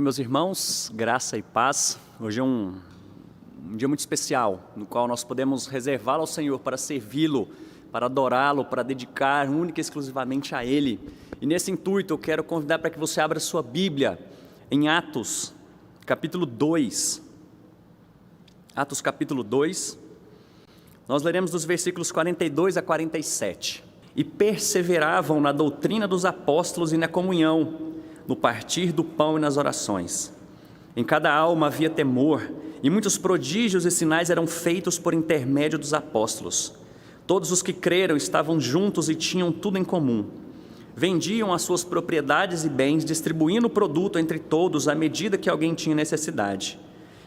Meus irmãos, graça e paz. Hoje é um dia muito especial, no qual nós podemos reservá-lo ao Senhor para servi-lo, para adorá-lo, para dedicar única e exclusivamente a Ele. E nesse intuito eu quero convidar para que você abra sua Bíblia em Atos, capítulo 2. Atos, capítulo 2. Nós leremos dos versículos 42 a 47. E perseveravam na doutrina dos apóstolos e na comunhão, no partir do pão e nas orações. Em cada alma havia temor, e muitos prodígios e sinais eram feitos por intermédio dos apóstolos. Todos os que creram estavam juntos e tinham tudo em comum. Vendiam as suas propriedades e bens, distribuindo o produto entre todos à medida que alguém tinha necessidade.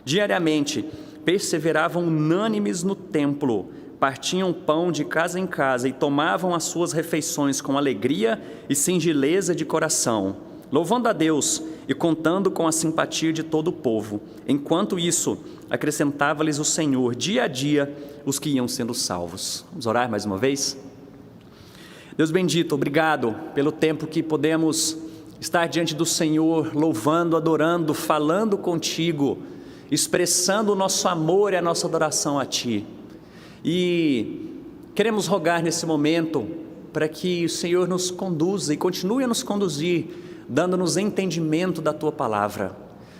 Diariamente, perseveravam unânimes no templo, partiam pão de casa em casa e tomavam as suas refeições com alegria e singeleza de coração, louvando a Deus e contando com a simpatia de todo o povo. Enquanto isso, acrescentava-lhes o Senhor dia a dia os que iam sendo salvos. Vamos orar mais uma vez? Deus bendito, obrigado pelo tempo que podemos estar diante do Senhor, louvando, adorando, falando contigo, expressando o nosso amor e a nossa adoração a Ti. E queremos rogar nesse momento para que o Senhor nos conduza e continue a nos conduzir, dando-nos entendimento da Tua Palavra.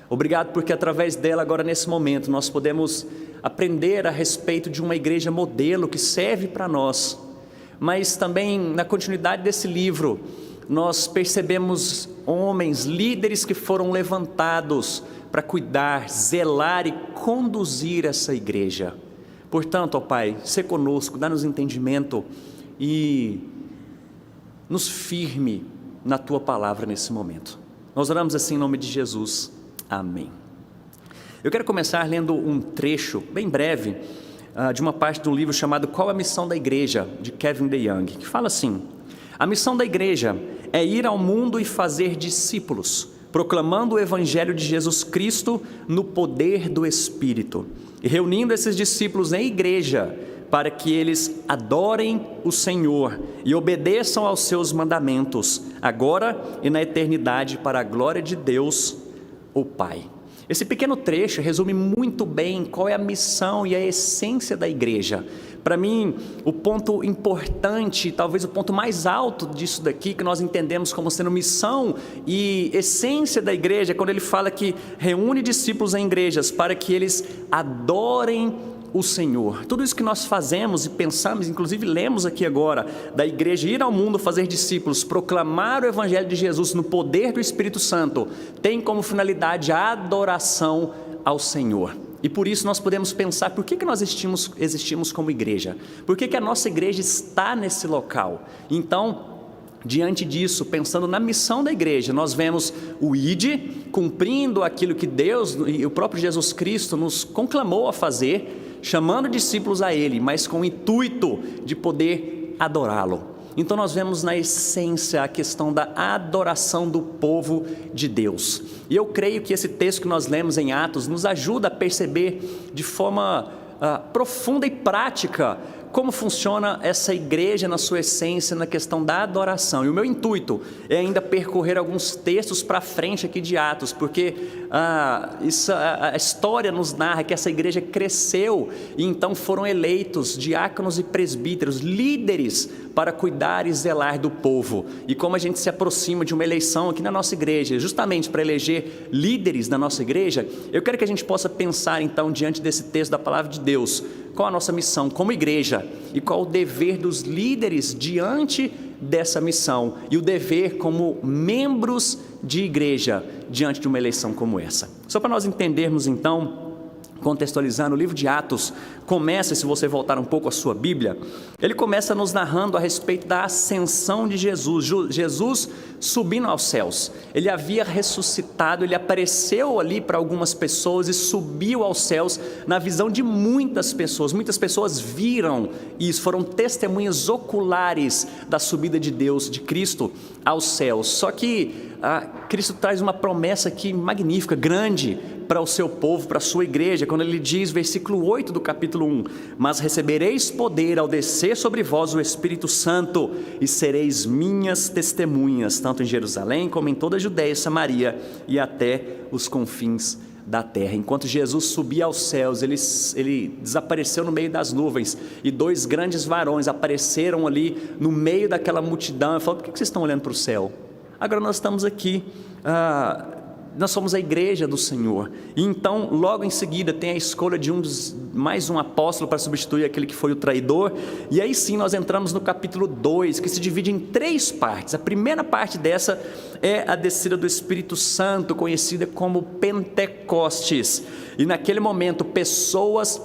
Obrigado porque através dela agora nesse momento nós podemos aprender a respeito de uma igreja modelo que serve para nós. Mas também na continuidade desse livro nós percebemos homens, líderes que foram levantados para cuidar, zelar e conduzir essa igreja. Portanto, ó Pai, sê conosco, dá-nos entendimento e nos firme na Tua Palavra nesse momento. Nós oramos assim em nome de Jesus. Amém. Eu quero começar lendo um trecho bem breve de uma parte do livro chamado Qual a Missão da Igreja, de Kevin DeYoung, que fala assim: a missão da igreja é ir ao mundo e fazer discípulos, proclamando o Evangelho de Jesus Cristo no poder do Espírito, e reunindo esses discípulos em igreja, para que eles adorem o Senhor e obedeçam aos seus mandamentos, agora e na eternidade, para a glória de Deus, o Pai. Esse pequeno trecho resume muito bem qual é a missão e a essência da igreja. Para mim, o ponto importante, talvez o ponto mais alto disso daqui, que nós entendemos como sendo missão e essência da igreja, é quando ele fala que reúne discípulos em igrejas para que eles adorem o Senhor. Tudo isso que nós fazemos e pensamos, inclusive lemos aqui agora, da igreja ir ao mundo fazer discípulos, proclamar o Evangelho de Jesus no poder do Espírito Santo, tem como finalidade a adoração ao Senhor. E por isso nós podemos pensar, por que nós existimos como igreja? Por que a nossa igreja está nesse local? Então, diante disso, pensando na missão da igreja, nós vemos o ID cumprindo aquilo que Deus e o próprio Jesus Cristo nos conclamou a fazer, chamando discípulos a Ele, mas com o intuito de poder adorá-lo. Então nós vemos na essência a questão da adoração do povo de Deus. E eu creio que esse texto que nós lemos em Atos nos ajuda a perceber de forma profunda e prática como funciona essa igreja na sua essência na questão da adoração. E o meu intuito é ainda percorrer alguns textos para frente aqui de Atos, porque a história nos narra que essa igreja cresceu e então foram eleitos diáconos e presbíteros, líderes para cuidar e zelar do povo. E como a gente se aproxima de uma eleição aqui na nossa igreja, justamente para eleger líderes na nossa igreja, eu quero que a gente possa pensar então diante desse texto da palavra de Deus, qual a nossa missão como igreja e qual o dever dos líderes diante dessa missão e o dever como membros de igreja diante de uma eleição como essa. Só para nós entendermos então, contextualizando, o livro de Atos começa, se você voltar um pouco à sua Bíblia, ele começa nos narrando a respeito da ascensão de Jesus. Jesus subindo aos céus, ele havia ressuscitado, ele apareceu ali para algumas pessoas e subiu aos céus na visão de muitas pessoas viram isso, foram testemunhas oculares da subida de Deus, de Cristo aos céus. Só que Cristo traz uma promessa aqui magnífica, grande, para o seu povo, para a sua igreja, quando ele diz, versículo 8 do capítulo 1, mas recebereis poder ao descer sobre vós o Espírito Santo, e sereis minhas testemunhas, tanto em Jerusalém como em toda a Judéia e Samaria, e até os confins da terra. Enquanto Jesus subia aos céus, ele desapareceu no meio das nuvens, e dois grandes varões apareceram ali no meio daquela multidão, e falaram: por que vocês estão olhando para o céu? Agora nós estamos aqui, nós somos a igreja do Senhor. E então logo em seguida tem a escolha de mais um apóstolo para substituir aquele que foi o traidor, e aí sim nós entramos no capítulo 2, que se divide em 3 partes. A primeira parte dessa é a descida do Espírito Santo, conhecida como Pentecostes, e naquele momento pessoas,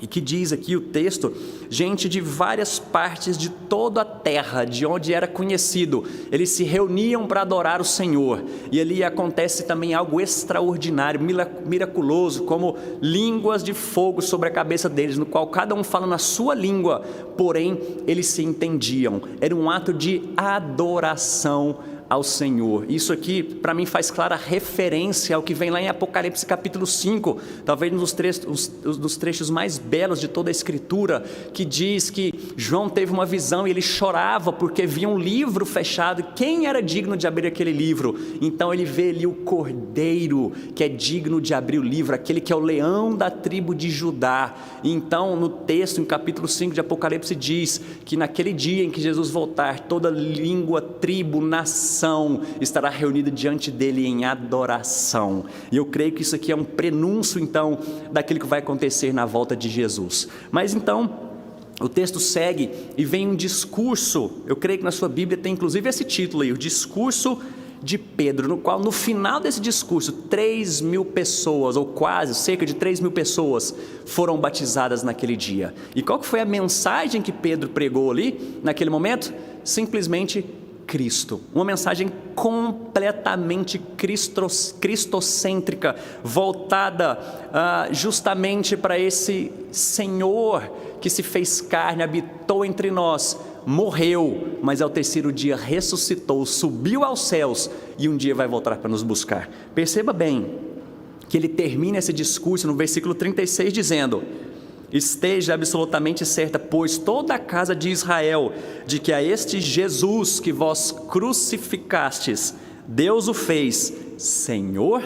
e que diz aqui o texto, gente de várias partes de toda a terra, de onde era conhecido, eles se reuniam para adorar o Senhor, e ali acontece também algo extraordinário, miraculoso, como línguas de fogo sobre a cabeça deles, no qual cada um fala na sua língua, porém eles se entendiam. Era um ato de adoração ao Senhor. Isso aqui para mim faz clara referência ao que vem lá em Apocalipse capítulo 5, talvez um dos trechos mais belos de toda a escritura, que diz que João teve uma visão e ele chorava porque via um livro fechado. Quem era digno de abrir aquele livro? Então ele vê ali o Cordeiro que é digno de abrir o livro, aquele que é o leão da tribo de Judá. Então no texto, em capítulo 5 de Apocalipse, diz que naquele dia em que Jesus voltar, toda língua, tribo, nação estará reunida diante dele em adoração. E eu creio que isso aqui é um prenúncio então daquilo que vai acontecer na volta de Jesus. Mas então o texto segue e vem um discurso. Eu creio que na sua Bíblia tem inclusive esse título aí, o discurso de Pedro, no qual no final desse discurso 3.000 pessoas, ou quase cerca de 3.000 pessoas foram batizadas naquele dia. E qual que foi a mensagem que Pedro pregou ali naquele momento? Simplesmente Cristo, uma mensagem completamente cristocêntrica, voltada justamente para esse Senhor que se fez carne, habitou entre nós, morreu, mas ao terceiro dia ressuscitou, subiu aos céus e um dia vai voltar para nos buscar. Perceba bem que ele termina esse discurso no versículo 36 dizendo: esteja absolutamente certa, pois toda a casa de Israel, de que a este Jesus que vós crucificastes, Deus o fez Senhor,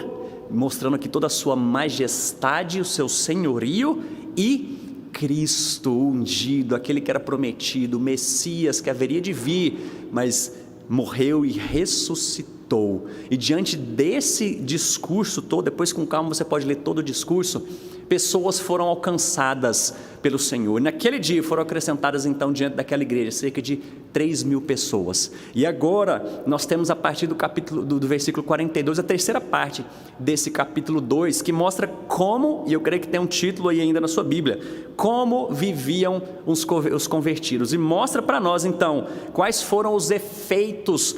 mostrando aqui toda a sua majestade, o seu senhorio, e Cristo ungido, aquele que era prometido, o Messias que haveria de vir, mas morreu e ressuscitou. E diante desse discurso todo, depois com calma você pode ler todo o discurso, pessoas foram alcançadas pelo Senhor. Naquele dia foram acrescentadas então diante daquela igreja cerca de 3.000 pessoas. E agora nós temos a partir do versículo 42, a terceira parte desse capítulo 2, que mostra como, e eu creio que tem um título aí ainda na sua Bíblia, como viviam os convertidos, e mostra para nós então quais foram os efeitos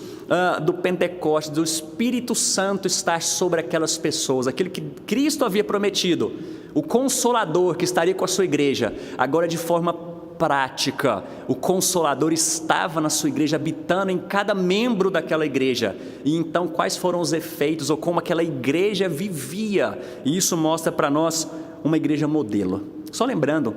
do Pentecostes, do Espírito Santo estar sobre aquelas pessoas, aquele que Cristo havia prometido, o Consolador que estaria com a sua igreja. Agora, de forma prática, o Consolador estava na sua igreja, habitando em cada membro daquela igreja. E então quais foram os efeitos, ou como aquela igreja vivia? E isso mostra para nós uma igreja modelo. Só lembrando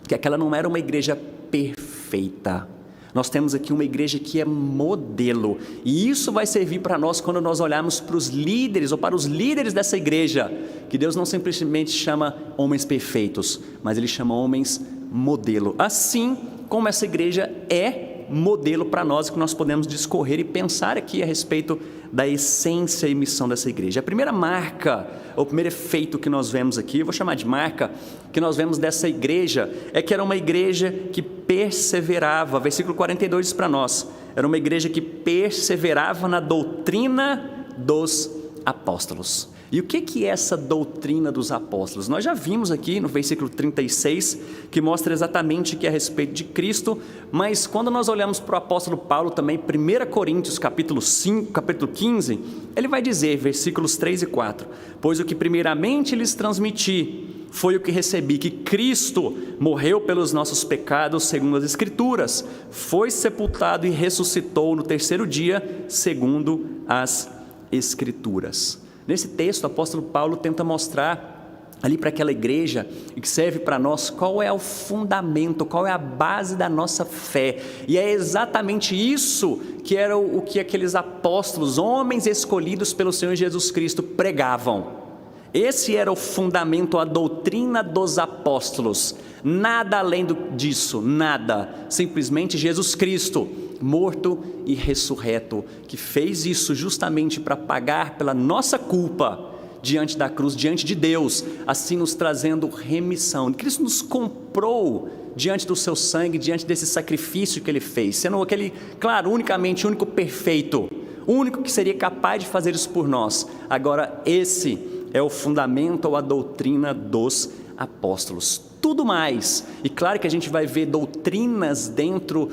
que aquela não era uma igreja perfeita. Nós temos aqui uma igreja que é modelo, e isso vai servir para nós quando nós olharmos para os líderes, ou para os líderes dessa igreja, que Deus não simplesmente chama homens perfeitos, mas Ele chama homens modelo, assim como essa igreja é modelo para nós, que nós podemos discorrer e pensar aqui a respeito da essência e missão dessa igreja. A primeira marca, o primeiro efeito que nós vemos aqui, eu vou chamar de marca, que nós vemos dessa igreja, é que era uma igreja que perseverava. Versículo 42 diz para nós, era uma igreja que perseverava na doutrina dos apóstolos. E o que é essa doutrina dos apóstolos? Nós já vimos aqui no versículo 36, que mostra exatamente que é a respeito de Cristo, mas quando nós olhamos para o apóstolo Paulo também, 1 Coríntios capítulo 5, capítulo 15, ele vai dizer, versículos 3 e 4, pois o que primeiramente lhes transmiti, foi o que recebi, que Cristo morreu pelos nossos pecados segundo as Escrituras, foi sepultado e ressuscitou no terceiro dia segundo as Escrituras. Nesse texto, o apóstolo Paulo tenta mostrar ali para aquela igreja, e que serve para nós, qual é o fundamento, qual é a base da nossa fé. E é exatamente isso que era o que aqueles apóstolos, homens escolhidos pelo Senhor Jesus Cristo, pregavam. Esse era o fundamento, a doutrina dos apóstolos. Nada além disso, nada. Simplesmente Jesus Cristo, morto e ressurreto, que fez isso justamente para pagar pela nossa culpa diante da cruz, diante de Deus, assim nos trazendo remissão. Cristo nos comprou diante do seu sangue, diante desse sacrifício que Ele fez, sendo aquele, claro, unicamente, único perfeito, o único que seria capaz de fazer isso por nós. Agora, esse é o fundamento ou a doutrina dos apóstolos. Tudo mais, e claro que a gente vai ver doutrinas dentro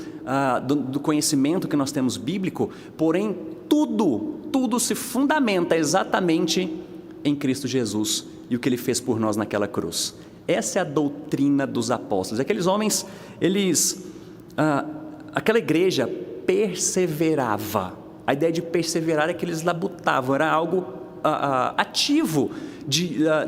do conhecimento que nós temos bíblico, porém tudo se fundamenta exatamente em Cristo Jesus e o que Ele fez por nós naquela cruz. Essa é a doutrina dos apóstolos. Aqueles homens, aquela igreja perseverava. A ideia de perseverar é que eles labutavam, era algo ativo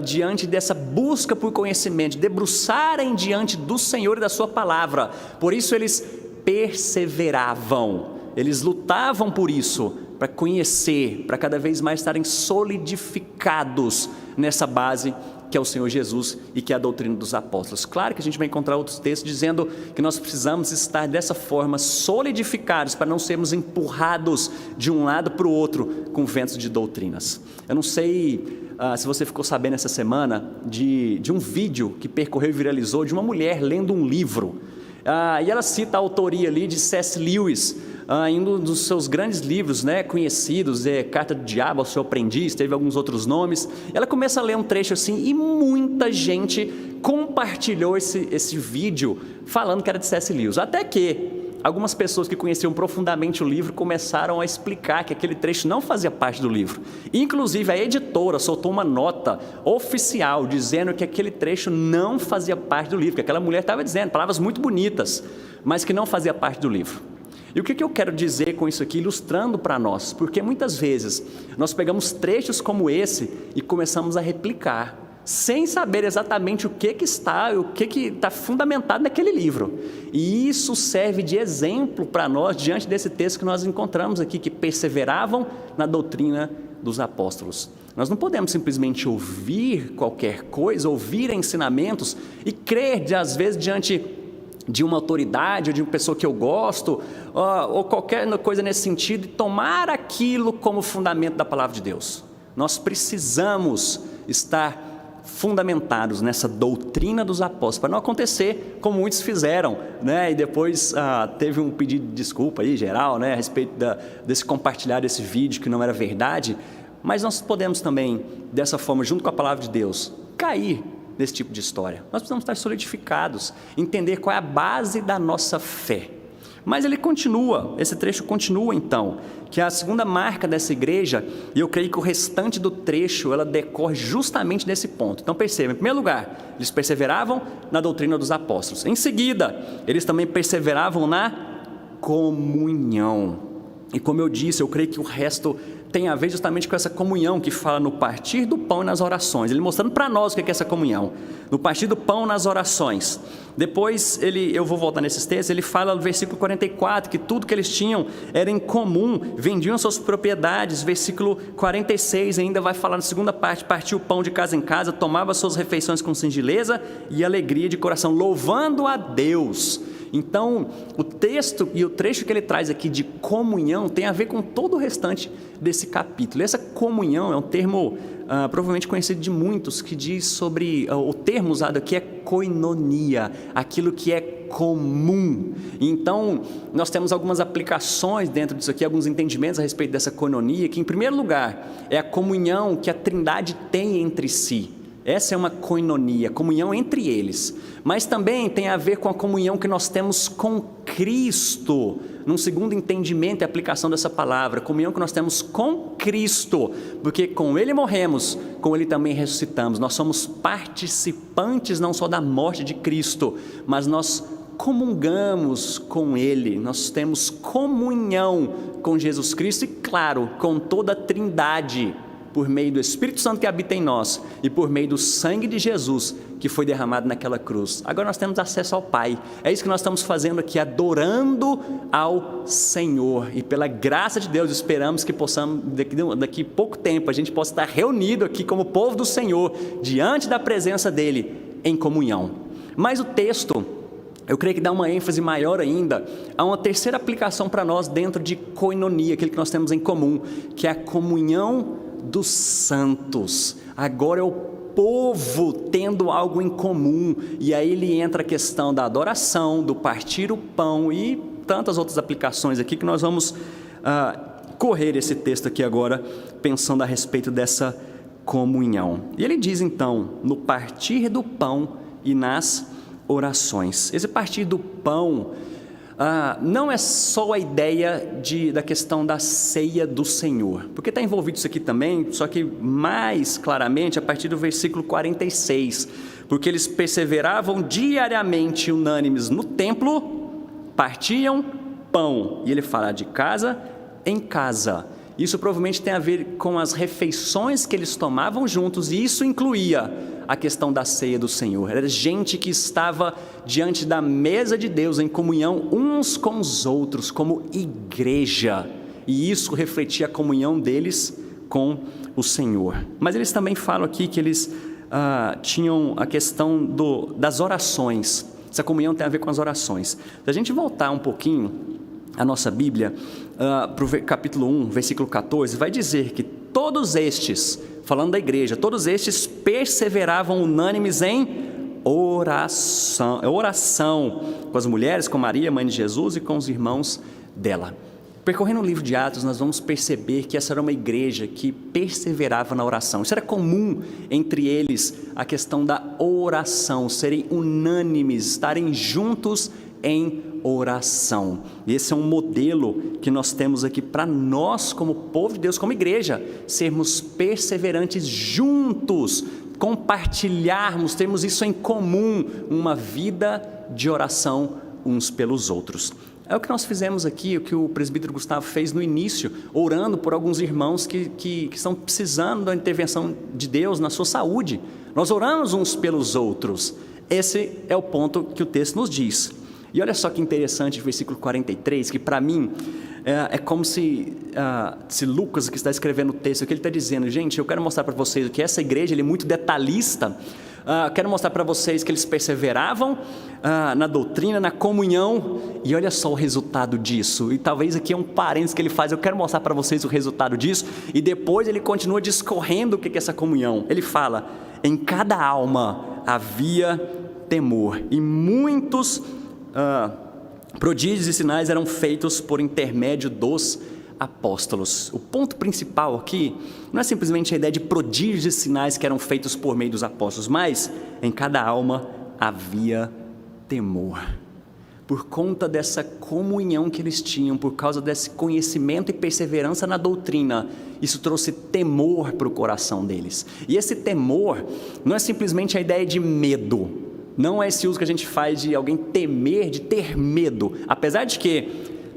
diante dessa busca por conhecimento, de debruçarem diante do Senhor e da sua palavra. Por isso eles perseveravam, eles lutavam por isso, para conhecer, para cada vez mais estarem solidificados nessa base que é o Senhor Jesus e que é a doutrina dos apóstolos. Claro que a gente vai encontrar outros textos dizendo que nós precisamos estar dessa forma solidificados para não sermos empurrados de um lado para o outro com ventos de doutrinas. Eu não sei se você ficou sabendo essa semana de um vídeo que percorreu e viralizou de uma mulher lendo um livro. E ela cita a autoria ali de C.S. Lewis, em um dos seus grandes livros, conhecidos, Carta do Diabo ao Seu Aprendiz, teve alguns outros nomes. Ela começa a ler um trecho assim, e muita gente compartilhou esse vídeo, falando que era de C.S. Lewis, até que algumas pessoas que conheciam profundamente o livro começaram a explicar que aquele trecho não fazia parte do livro. Inclusive a editora soltou uma nota oficial dizendo que aquele trecho não fazia parte do livro, que aquela mulher estava dizendo palavras muito bonitas, mas que não fazia parte do livro. E o que eu quero dizer com isso aqui, ilustrando para nós? Porque muitas vezes nós pegamos trechos como esse e começamos a replicar, sem saber exatamente o que está fundamentado naquele livro. E isso serve de exemplo para nós, diante desse texto que nós encontramos aqui, que perseveravam na doutrina dos apóstolos. Nós não podemos simplesmente ouvir qualquer coisa, ouvir ensinamentos e crer, às vezes, diante de uma autoridade, ou de uma pessoa que eu gosto, ou qualquer coisa nesse sentido, e tomar aquilo como fundamento da palavra de Deus. Nós precisamos estar fundamentados nessa doutrina dos apóstolos, para não acontecer como muitos fizeram, e depois teve um pedido de desculpa aí, geral, a respeito desse compartilhar desse vídeo que não era verdade, mas nós podemos também, dessa forma, junto com a palavra de Deus, cair nesse tipo de história. Nós precisamos estar solidificados, entender qual é a base da nossa fé. Mas ele continua, esse trecho continua então, que é a segunda marca dessa igreja, e eu creio que o restante do trecho, ela decorre justamente desse ponto. Então perceba, em primeiro lugar, eles perseveravam na doutrina dos apóstolos. Em seguida, eles também perseveravam na comunhão. E como eu disse, eu creio que o resto tem a ver justamente com essa comunhão que fala no partir do pão e nas orações. Ele mostrando para nós o que é essa comunhão. No partir do pão, nas orações. Depois, eu vou voltar nesses textos, ele fala no versículo 44, que tudo que eles tinham era em comum, vendiam suas propriedades. Versículo 46 ainda vai falar na segunda parte, partiu o pão de casa em casa, tomava suas refeições com singeleza e alegria de coração, louvando a Deus. Então, o texto e o trecho que ele traz aqui de comunhão tem a ver com todo o restante desse capítulo. Essa comunhão é um termo provavelmente conhecido de muitos, que diz sobre, o termo usado aqui é koinonia, aquilo que é comum. Então, nós temos algumas aplicações dentro disso aqui, alguns entendimentos a respeito dessa koinonia, que em primeiro lugar é a comunhão que a Trindade tem entre si. Essa é uma koinonia, comunhão entre eles, mas também tem a ver com a comunhão que nós temos com Cristo, num segundo entendimento e aplicação dessa palavra, comunhão que nós temos com Cristo, porque com Ele morremos, com Ele também ressuscitamos. Nós somos participantes não só da morte de Cristo, mas nós comungamos com Ele, nós temos comunhão com Jesus Cristo e, claro, com toda a Trindade, por meio do Espírito Santo que habita em nós e por meio do sangue de Jesus que foi derramado naquela cruz. Agora nós temos acesso ao Pai. É isso que nós estamos fazendo aqui, adorando ao Senhor. E pela graça de Deus esperamos que possamos, daqui pouco tempo, a gente possa estar reunido aqui como povo do Senhor, diante da presença dEle, em comunhão. Mas o texto, eu creio que dá uma ênfase maior ainda a uma terceira aplicação para nós dentro de koinonia, aquilo que nós temos em comum, que é a comunhão dos santos. Agora é o povo tendo algo em comum, e aí ele entra a questão da adoração, do partir o pão e tantas outras aplicações aqui que nós vamos correr esse texto aqui agora, pensando a respeito dessa comunhão. E ele diz então, no partir do pão e nas orações. Esse partir do pão não é só a ideia da questão da ceia do Senhor, porque está envolvido isso aqui também, só que mais claramente a partir do versículo 46, porque eles perseveravam diariamente unânimes no templo, partiam pão, e ele fala de casa em casa. Isso provavelmente tem a ver com as refeições que eles tomavam juntos, e isso incluía a questão da ceia do Senhor. Era gente que estava diante da mesa de Deus em comunhão uns com os outros, como igreja, e isso refletia a comunhão deles com o Senhor. Mas eles também falam aqui que eles tinham a questão das orações. Essa comunhão tem a ver com as orações. Se a gente voltar um pouquinho a nossa Bíblia, para o capítulo 1, versículo 14, vai dizer que todos estes, falando da igreja, todos estes perseveravam unânimes em oração, com as mulheres, com Maria, mãe de Jesus, e com os irmãos dela. Percorrendo o livro de Atos, nós vamos perceber que essa era uma igreja que perseverava na oração. Isso era comum entre eles, a questão da oração, serem unânimes, estarem juntos em oração. E esse é um modelo que nós temos aqui para nós, como povo de Deus, como igreja, sermos perseverantes juntos, compartilharmos, termos isso em comum, uma vida de oração uns pelos outros. É o que nós fizemos aqui, o que o presbítero Gustavo fez no início, orando por alguns irmãos que estão precisando da intervenção de Deus na sua saúde. Nós oramos uns pelos outros. Esse é o ponto que o texto nos diz. E olha só que interessante o versículo 43, que para mim é como se Lucas, que está escrevendo o texto, o que ele está dizendo: gente, eu quero mostrar para vocês que essa igreja ele é muito detalhista. Quero mostrar para vocês que eles perseveravam na doutrina, na comunhão, e olha só o resultado disso. E talvez aqui é um parênteses que ele faz, eu quero mostrar para vocês o resultado disso, e depois ele continua discorrendo o que é essa comunhão. Ele fala: em cada alma havia temor, e muitos prodígios e sinais eram feitos por intermédio dos apóstolos. O ponto principal aqui não é simplesmente a ideia de prodígios e sinais que eram feitos por meio dos apóstolos, mas em cada alma havia temor. Por conta dessa comunhão que eles tinham, por causa desse conhecimento e perseverança na doutrina, isso trouxe temor para o coração deles. E esse temor não é simplesmente a ideia de medo, não é esse uso que a gente faz de alguém temer, de ter medo, apesar de que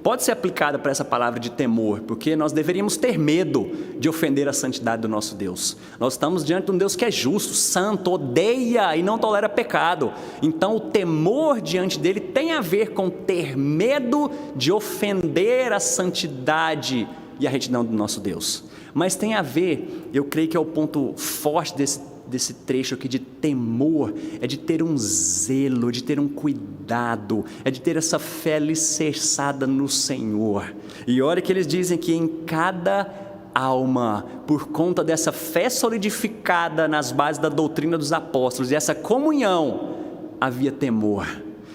pode ser aplicada para essa palavra de temor, porque nós deveríamos ter medo de ofender a santidade do nosso Deus. Nós estamos diante de um Deus que é justo, santo, odeia e não tolera pecado. Então o temor diante dele tem a ver com ter medo de ofender a santidade e a retidão do nosso Deus. Mas tem a ver, eu creio que é o ponto forte desse trecho aqui de temor, é de ter um zelo, de ter um cuidado, é de ter essa fé alicerçada no Senhor. E olha que eles dizem que em cada alma, por conta dessa fé solidificada nas bases da doutrina dos apóstolos e essa comunhão, havia temor.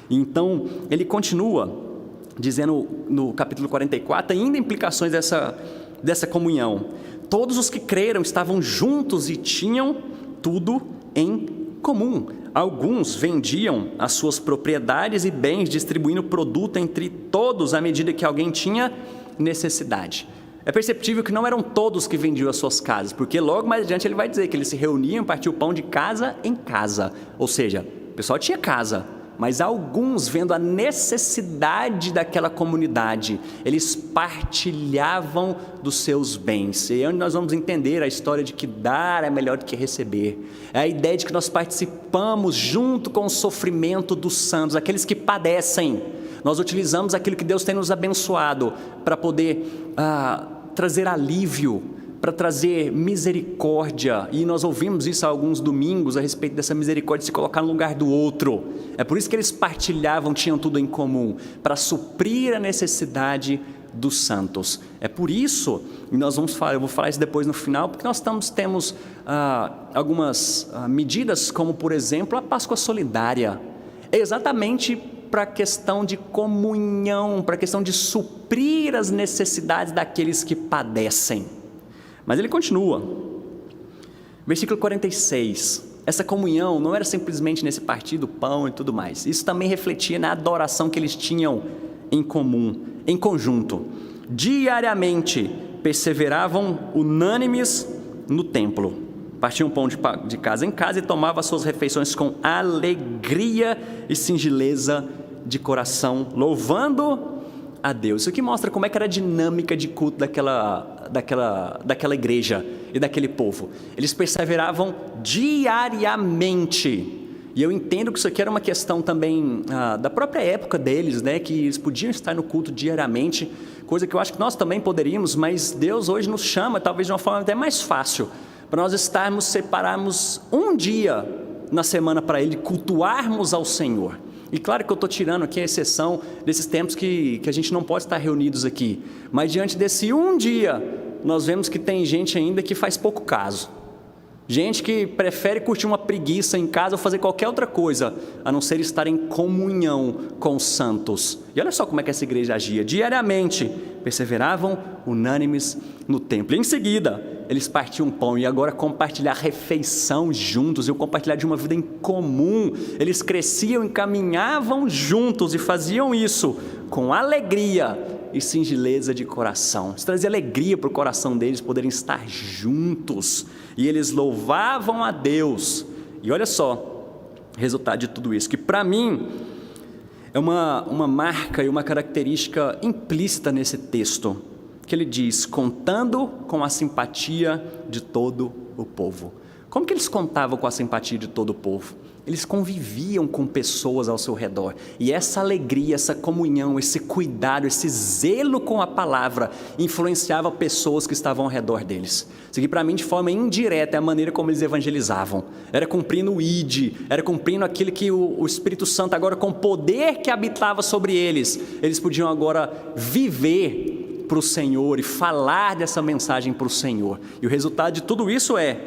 Então ele continua dizendo no capítulo 44 ainda implicações dessa comunhão. Todos os que creram estavam juntos e tinham tudo em comum. Alguns vendiam as suas propriedades e bens, distribuindo o produto entre todos à medida que alguém tinha necessidade. É perceptível que não eram todos que vendiam as suas casas, porque logo mais adiante ele vai dizer que eles se reuniam e partiam o pão de casa em casa. Ou seja, o pessoal tinha casa, mas alguns, vendo a necessidade daquela comunidade, eles partilhavam dos seus bens. E é onde nós vamos entender a história de que dar é melhor do que receber. É a ideia de que nós participamos junto com o sofrimento dos santos, aqueles que padecem. Nós utilizamos aquilo que Deus tem nos abençoado para poder trazer alívio, para trazer misericórdia, e nós ouvimos isso há alguns domingos, a respeito dessa misericórdia de se colocar no lugar do outro. É por isso que eles partilhavam, tinham tudo em comum, para suprir a necessidade dos santos. É por isso, e nós vamos falar, eu vou falar isso depois no final, porque nós temos algumas medidas, como por exemplo a Páscoa Solidária. É exatamente para a questão de comunhão, para a questão de suprir as necessidades daqueles que padecem. Mas ele continua, versículo 46, essa comunhão não era simplesmente nesse partir do pão e tudo mais, isso também refletia na adoração que eles tinham em comum, em conjunto. Diariamente perseveravam unânimes no templo, partiam pão de casa em casa e tomavam as suas refeições com alegria e singeleza de coração, louvando a Deus. Isso aqui mostra como é que era a dinâmica de culto daquela igreja e daquele povo. Eles perseveravam diariamente. E eu entendo que isso aqui era uma questão também da própria época deles, né? Que eles podiam estar no culto diariamente, coisa que eu acho que nós também poderíamos, mas Deus hoje nos chama, talvez de uma forma até mais fácil, para nós separarmos um dia na semana para Ele, cultuarmos ao Senhor. E claro que eu estou tirando aqui a exceção desses tempos que a gente não pode estar reunidos aqui, mas diante desse um dia, nós vemos que tem gente ainda que faz pouco caso, gente que prefere curtir uma preguiça em casa ou fazer qualquer outra coisa, a não ser estar em comunhão com os santos. E olha só como é que essa igreja agia, diariamente perseveravam unânimes no templo. E em seguida, eles partiam pão, e agora compartilhar refeição juntos, e o compartilhar de uma vida em comum. Eles cresciam e caminhavam juntos, e faziam isso com alegria e singeleza de coração. Isso trazia alegria para o coração deles, poderem estar juntos, e eles louvavam a Deus. E olha só o resultado de tudo isso, que para mim é uma marca e uma característica implícita nesse texto, que ele diz, contando com a simpatia de todo o povo. Como que eles contavam com a simpatia de todo o povo? Eles conviviam com pessoas ao seu redor, e essa alegria, essa comunhão, esse cuidado, esse zelo com a palavra, influenciava pessoas que estavam ao redor deles. Isso aqui para mim de forma indireta é a maneira como eles evangelizavam, era cumprindo o ID, era cumprindo aquilo que o Espírito Santo agora, com o poder que habitava sobre eles podiam agora viver para o Senhor e falar dessa mensagem para o Senhor. E o resultado de tudo isso é,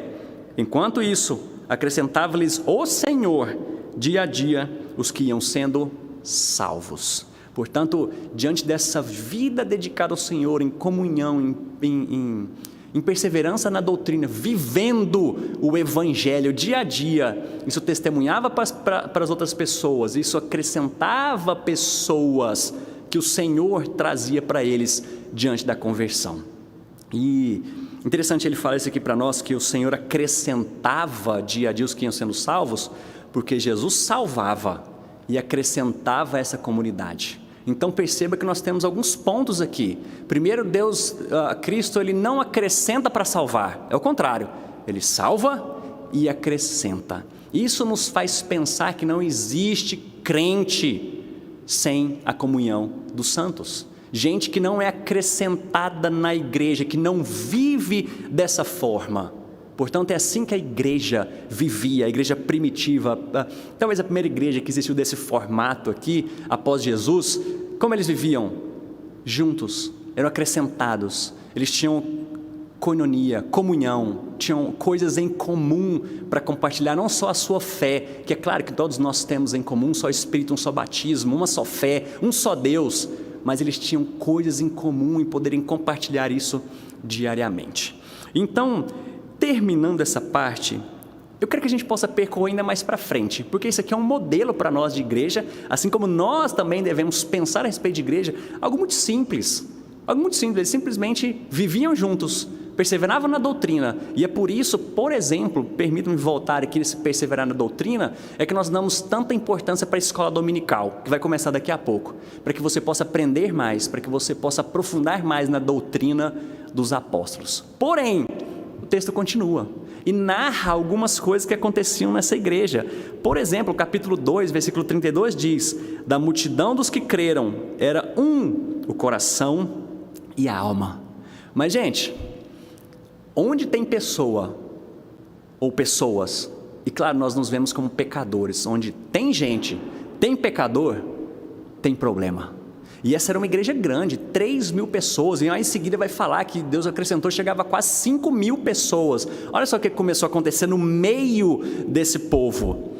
enquanto isso, acrescentava-lhes o Senhor dia a dia os que iam sendo salvos. Portanto, diante dessa vida dedicada ao Senhor, em comunhão, em perseverança na doutrina, vivendo o Evangelho dia a dia, isso testemunhava para as outras pessoas, isso acrescentava pessoas que o Senhor trazia para eles diante da conversão. E interessante ele falar isso aqui para nós, que o Senhor acrescentava dia a dia os que iam sendo salvos, porque Jesus salvava e acrescentava essa comunidade. Então perceba que nós temos alguns pontos aqui. Primeiro, Cristo, ele não acrescenta para salvar, é o contrário, ele salva e acrescenta. Isso nos faz pensar que não existe crente sem a comunhão dos santos. Gente que não é acrescentada na igreja, que não vive dessa forma. Portanto, é assim que a igreja vivia, a igreja primitiva, talvez a primeira igreja que existiu desse formato aqui, após Jesus. Como eles viviam? Juntos, eram acrescentados, eles tinham koinonia, comunhão, tinham coisas em comum para compartilhar, não só a sua fé, que é claro que todos nós temos em comum, um só Espírito, um só batismo, uma só fé, um só Deus, mas eles tinham coisas em comum e poderem compartilhar isso diariamente. Então, terminando essa parte, eu quero que a gente possa percorrer ainda mais para frente, porque isso aqui é um modelo para nós de igreja, assim como nós também devemos pensar a respeito de igreja, algo muito simples, eles simplesmente viviam juntos, perseveravam na doutrina. E é por isso, por exemplo, permita-me voltar aqui nesse perseverar na doutrina, é que nós damos tanta importância para a escola dominical, que vai começar daqui a pouco, para que você possa aprender mais, para que você possa aprofundar mais na doutrina dos apóstolos. Porém, o texto continua e narra algumas coisas que aconteciam nessa igreja. Por exemplo, capítulo 2, versículo 32 diz: da multidão dos que creram, era um o coração e a alma. Mas, gente, onde tem pessoa ou pessoas, e claro, nós nos vemos como pecadores, onde tem gente, tem pecador, tem problema. E essa era uma igreja grande, 3.000 pessoas, e aí em seguida vai falar que Deus acrescentou, chegava a quase 5.000 pessoas. Olha só o que começou a acontecer no meio desse povo.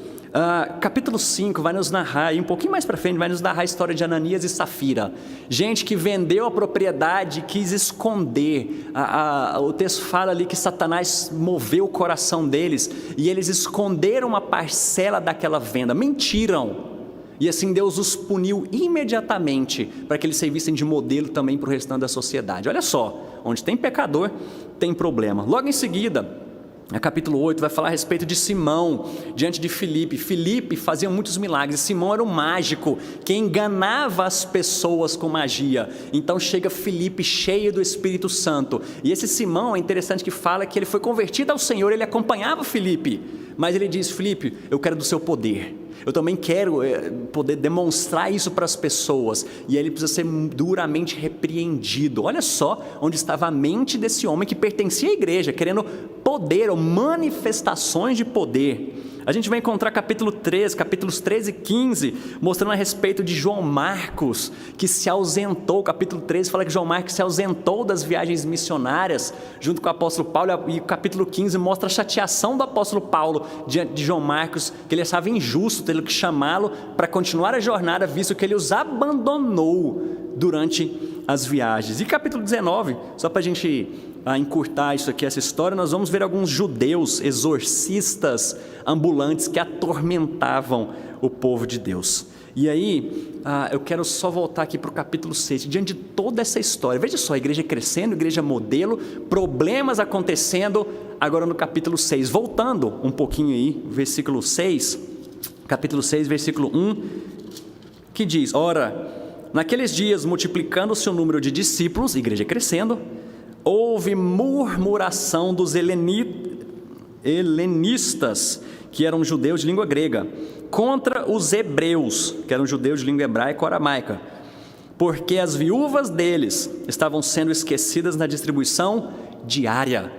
Capítulo 5 vai nos narrar, e um pouquinho mais para frente vai nos narrar a história de Ananias e Safira, gente que vendeu a propriedade, quis esconder. O texto fala ali que Satanás moveu o coração deles, e eles esconderam uma parcela daquela venda, mentiram. E assim Deus os puniu imediatamente, para que eles servissem de modelo também para o restante da sociedade. Olha só, onde tem pecador, tem problema. Logo em seguida, no capítulo 8, vai falar a respeito de Simão, diante de Filipe. Filipe fazia muitos milagres, Simão era um mágico, que enganava as pessoas com magia. Então chega Filipe cheio do Espírito Santo, e esse Simão, é interessante que fala que ele foi convertido ao Senhor, ele acompanhava Filipe, mas ele diz: Filipe, eu quero do seu poder, eu também quero poder demonstrar isso para as pessoas. E ele precisa ser duramente repreendido. Olha só onde estava a mente desse homem que pertencia à igreja, querendo poder ou manifestações de poder. A gente vai encontrar capítulo 13, capítulos 13 e 15, mostrando a respeito de João Marcos, que se ausentou. Capítulo 13 fala que João Marcos se ausentou das viagens missionárias, junto com o apóstolo Paulo, e o capítulo 15 mostra a chateação do apóstolo Paulo diante de João Marcos, que ele achava injusto ter que chamá-lo para continuar a jornada, visto que ele os abandonou durante as viagens. E capítulo 19, só para a gente encurtar isso aqui, essa história, nós vamos ver alguns judeus exorcistas ambulantes que atormentavam o povo de Deus. E aí, eu quero só voltar aqui para o capítulo 6, diante de toda essa história. Veja só, a igreja crescendo, a igreja modelo, problemas acontecendo. Agora no capítulo 6, voltando um pouquinho aí, versículo 6, capítulo 6, versículo 1, que diz: ora, naqueles dias, multiplicando-se o número de discípulos, igreja crescendo, houve murmuração dos helenistas, que eram judeus de língua grega, contra os hebreus, que eram judeus de língua hebraica ou aramaica, porque as viúvas deles estavam sendo esquecidas na distribuição diária.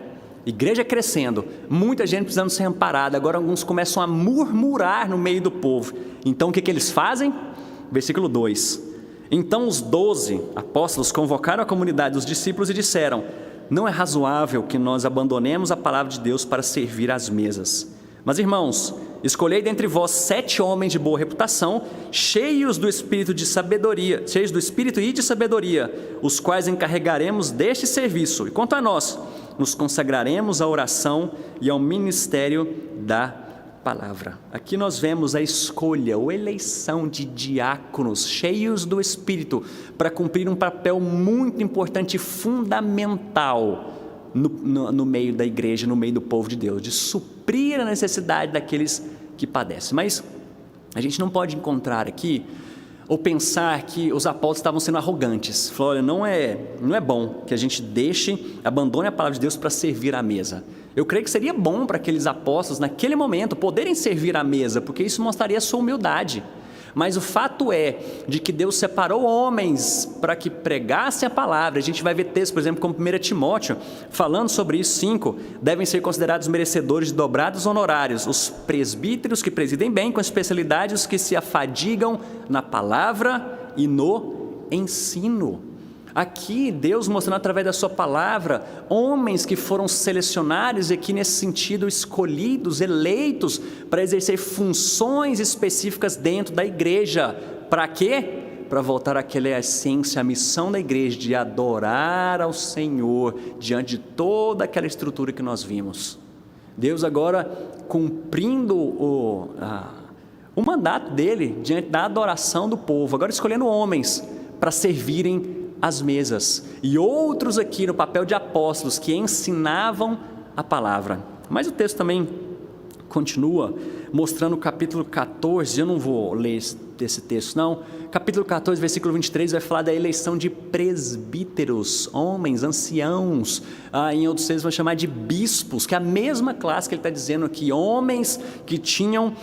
Igreja crescendo, muita gente precisando ser amparada. Agora alguns começam a murmurar no meio do povo. Então o que eles fazem? Versículo 2: então os 12 apóstolos convocaram a comunidade dos discípulos e disseram: não é razoável que nós abandonemos a palavra de Deus para servir às mesas. Mas irmãos, escolhei dentre vós 7 homens de boa reputação, cheios do espírito de sabedoria, cheios do espírito e de sabedoria, os quais encarregaremos deste serviço. E quanto a nós, nos consagraremos à oração e ao ministério da palavra. Aqui nós vemos a escolha ou eleição de diáconos cheios do Espírito para cumprir um papel muito importante e fundamental no meio da igreja, no meio do povo de Deus, de suprir a necessidade daqueles que padecem. Mas a gente não pode encontrar aqui ou pensar que os apóstolos estavam sendo arrogantes. Falou: olha, não é bom que a gente abandone a palavra de Deus para servir à mesa. Eu creio que seria bom para aqueles apóstolos, naquele momento, poderem servir à mesa, porque isso mostraria a sua humildade. Mas o fato é de que Deus separou homens para que pregassem a palavra. A gente vai ver textos, por exemplo, como 1 Timóteo, falando sobre isso. 5, devem ser considerados merecedores de dobrados honorários os presbíteros que presidem bem, com especialidade os que se afadigam na palavra e no ensino. Aqui Deus mostrando através da sua palavra homens que foram selecionados, e aqui nesse sentido escolhidos, eleitos para exercer funções específicas dentro da igreja. Para quê? Para voltar àquela essência, a missão da igreja de adorar ao Senhor diante de toda aquela estrutura que nós vimos. Deus agora cumprindo o mandato dele diante da adoração do povo, agora escolhendo homens para servirem as mesas, e outros aqui no papel de apóstolos que ensinavam a palavra. Mas o texto também continua mostrando o capítulo 14, eu não vou ler esse texto não, capítulo 14, versículo 23, vai falar da eleição de presbíteros, homens, anciãos, em outros textos vão chamar de bispos, que é a mesma classe que ele está dizendo aqui, homens que tinham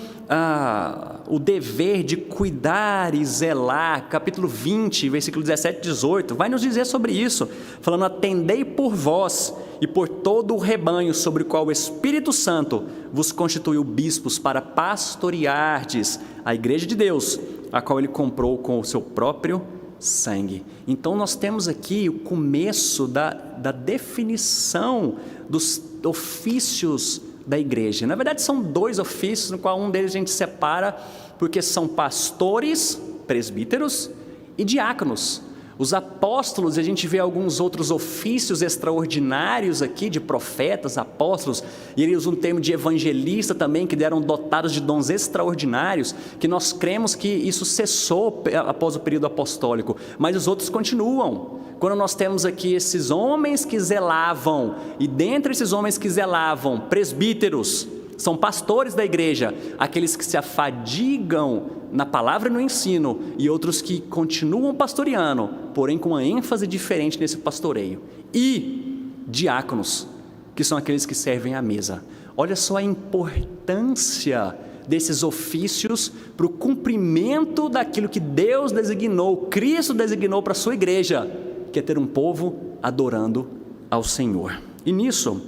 o dever de cuidar e zelar. Capítulo 20, versículo 17 e 18, vai nos dizer sobre isso, falando: atendei por vós e por todo o rebanho sobre o qual o Espírito Santo vos constituiu bispos para pastoreardes a igreja de Deus, a qual ele comprou com o seu próprio sangue. Então nós temos aqui o começo da definição dos ofícios da igreja. Na verdade são dois ofícios, no qual um deles a gente separa, porque são pastores, presbíteros e diáconos. Os apóstolos, a gente vê alguns outros ofícios extraordinários aqui, de profetas, apóstolos, e ele usa um termo de evangelista também, que eram dotados de dons extraordinários, que nós cremos que isso cessou após o período apostólico, mas os outros continuam. Quando nós temos aqui esses homens que zelavam, e dentre esses homens que zelavam, presbíteros, são pastores da igreja, aqueles que se afadigam na palavra e no ensino, e outros que continuam pastoreando, porém com uma ênfase diferente nesse pastoreio. E diáconos, que são aqueles que servem à mesa. Olha só a importância desses ofícios para o cumprimento daquilo que Deus designou, Cristo designou para a sua igreja, que é ter um povo adorando ao Senhor. E nisso,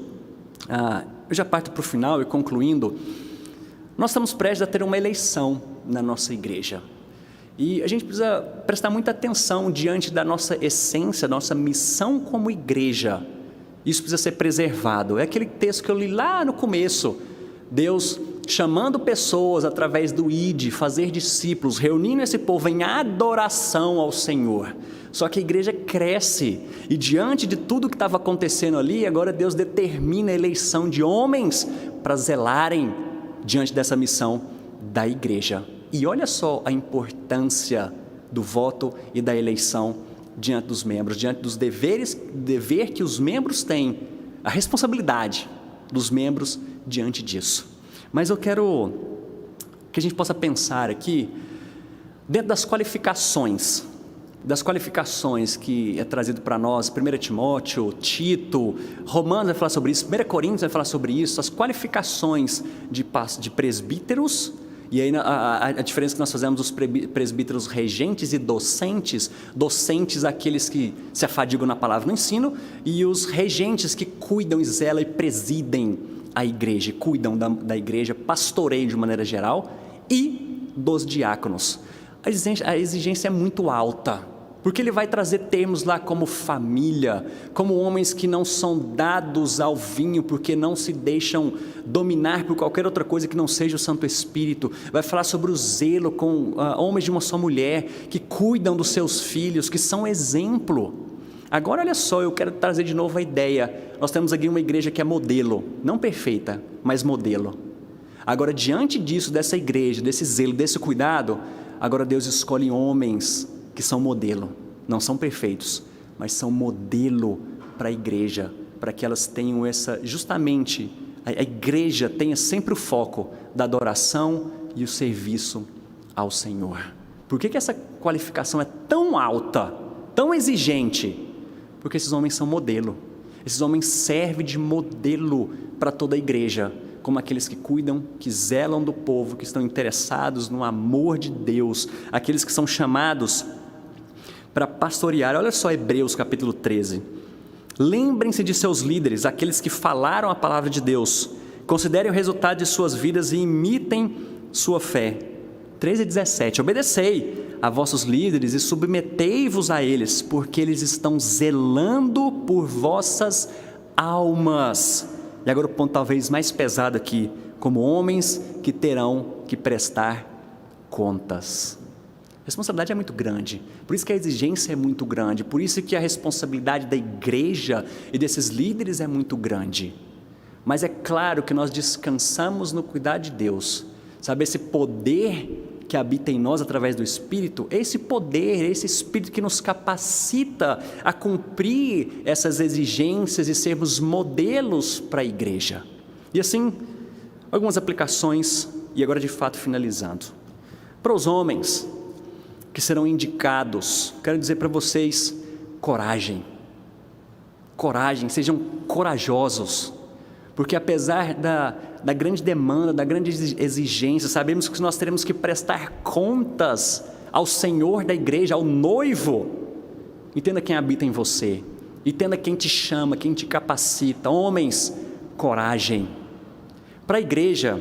eu já parto para o final e concluindo, nós estamos prestes a ter uma eleição na nossa igreja, e a gente precisa prestar muita atenção diante da nossa essência, nossa missão como igreja. Isso precisa ser preservado. É aquele texto que eu li lá no começo, Deus chamando pessoas através do ID, fazer discípulos, reunindo esse povo em adoração ao Senhor. Só que a igreja cresce, e diante de tudo que estava acontecendo ali, agora Deus determina a eleição de homens para zelarem diante dessa missão da igreja. E olha só a importância do voto e da eleição diante dos membros, diante dos dever que os membros têm, a responsabilidade dos membros diante disso. Mas eu quero que a gente possa pensar aqui, dentro das qualificações que é trazido para nós, 1 Timóteo, Tito, Romanos vai falar sobre isso, 1 Coríntios vai falar sobre isso, as qualificações de presbíteros, e aí a diferença que nós fazemos dos presbíteros regentes e docentes, aqueles que se afadigam na palavra no ensino, e os regentes que cuidam e zelam e presidem a igreja, cuidam da igreja, pastoreiam de maneira geral, e dos diáconos. A exigência é muito alta, porque ele vai trazer termos lá como família, como homens que não são dados ao vinho, porque não se deixam dominar por qualquer outra coisa que não seja o Santo Espírito. Vai falar sobre o zelo com homens de uma só mulher, que cuidam dos seus filhos, que são exemplo. Agora olha só, eu quero trazer de novo a ideia, nós temos aqui uma igreja que é modelo, não perfeita, mas modelo. Agora diante disso, dessa igreja, desse zelo, desse cuidado, agora Deus escolhe homens que são modelo, não são perfeitos, mas são modelo para a igreja, para que elas tenham justamente, a igreja tenha sempre o foco da adoração e o serviço ao Senhor. Por que essa qualificação é tão alta, tão exigente? Porque esses homens são modelo, esses homens servem de modelo para toda a igreja, como aqueles que cuidam, que zelam do povo, que estão interessados no amor de Deus, aqueles que são chamados para pastorear. Olha só Hebreus capítulo 13, lembrem-se de seus líderes, aqueles que falaram a palavra de Deus, considerem o resultado de suas vidas e imitem sua fé. 13:17, obedecei a vossos líderes e submetei-vos a eles, porque eles estão zelando por vossas almas. E agora o ponto talvez mais pesado aqui, como homens que terão que prestar contas. A responsabilidade é muito grande, por isso que a exigência é muito grande, por isso que a responsabilidade da igreja e desses líderes é muito grande. Mas é claro que nós descansamos no cuidado de Deus, sabe, esse poder que habita em nós através do Espírito, esse poder, esse Espírito que nos capacita a cumprir essas exigências e sermos modelos para a igreja. E assim, algumas aplicações, e agora de fato finalizando. Para os homens que serão indicados, quero dizer para vocês, coragem, sejam corajosos, porque apesar da grande demanda, da grande exigência, sabemos que nós teremos que prestar contas ao Senhor da igreja, ao noivo. Entenda quem habita em você, entenda quem te chama, quem te capacita. Homens, coragem. Para a igreja,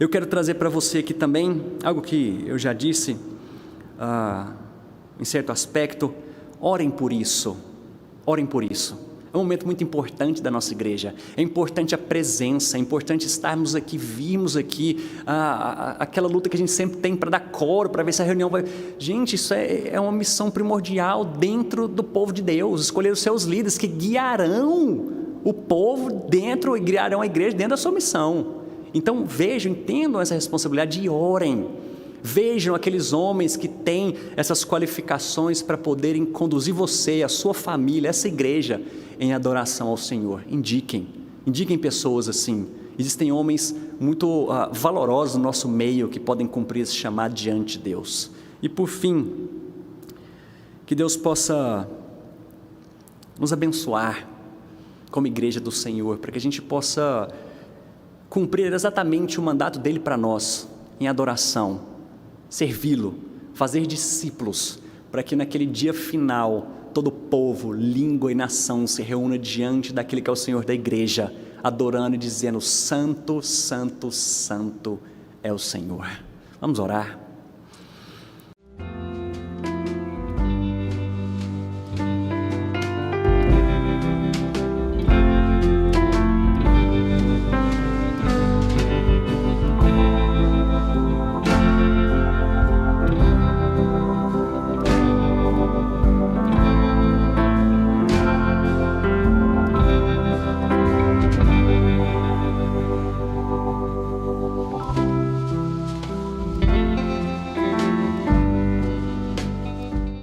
eu quero trazer para você aqui também, algo que eu já disse, em certo aspecto, orem por isso. É um momento muito importante da nossa igreja, é importante a presença, é importante estarmos aqui, virmos aqui, aquela luta que a gente sempre tem para dar coro, para ver se a reunião vai... Gente, isso é uma missão primordial dentro do povo de Deus, escolher os seus líderes que guiarão o povo dentro, e guiarão a igreja dentro da sua missão. Então vejam, entendam essa responsabilidade e orem. Vejam aqueles homens que têm essas qualificações para poderem conduzir você, a sua família, essa igreja em adoração ao Senhor. Indiquem pessoas assim. Existem homens muito valorosos no nosso meio que podem cumprir esse chamado diante de Deus. E por fim, que Deus possa nos abençoar como igreja do Senhor, para que a gente possa cumprir exatamente o mandato dele para nós, em adoração, servi-lo, fazer discípulos, para que naquele dia final, todo povo, língua e nação se reúna diante daquele que é o Senhor da igreja, adorando e dizendo: Santo, Santo, Santo é o Senhor. Vamos orar.